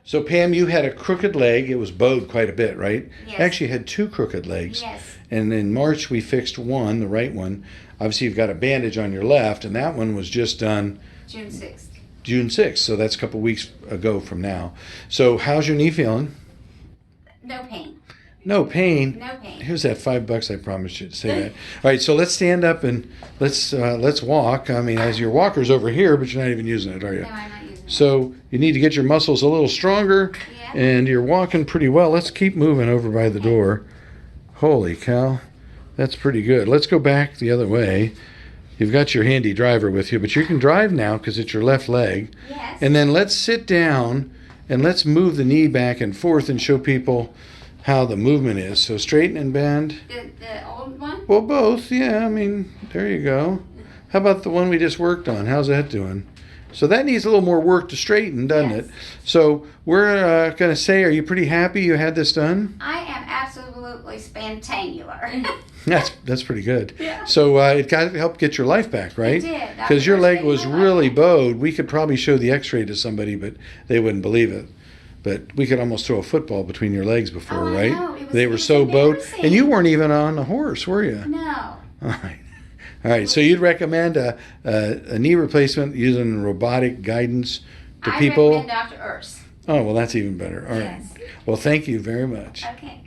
So Pam, you had a crooked leg. It was bowed quite a bit, right? Yes. Actually, had two crooked legs. Yes. And in March we fixed one, the right one. Obviously, you've got a bandage on your left, and that one was just done June 6th. June 6th. So that's a couple weeks ago from now. So how's your knee feeling? No pain. No pain. No pain. Here's that $5 I promised you to say that. All right, so let's stand up and let's walk. I mean, as your walker's over here, but you're not even using it, are you? No, I'm not using it. So you need to get your muscles a little stronger, Yeah. and you're walking pretty well. Let's keep moving over by the door. Holy cow, that's pretty good. Let's go back the other way. You've got your handy driver with you, but you can drive now because it's your left leg. Yes. And then let's sit down and let's move the knee back and forth and show people how the movement is. So straighten and bend. The old one? Well, both. Yeah, I mean, there you go. How about the one we just worked on? How's that doing? So that needs a little more work to straighten, doesn't Yes. it? So we're going to say, are you pretty happy you had this done? I am absolutely spantanular. That's pretty good. Yeah. So it got to help get your life back, right? It did. Because your leg Dr. was saved my really life. bowed. We could probably show the x-ray to somebody, but they wouldn't believe it. But we could almost throw a football between your legs before, Oh, I right? know. It They were was so bowed. embarrassing. And you weren't even on a horse, were you? No. All right. All right. So you'd recommend a knee replacement using robotic guidance to I people? recommend Dr. Urse. Oh, well, that's even better. All right. Yes. Well, thank you very much. Okay.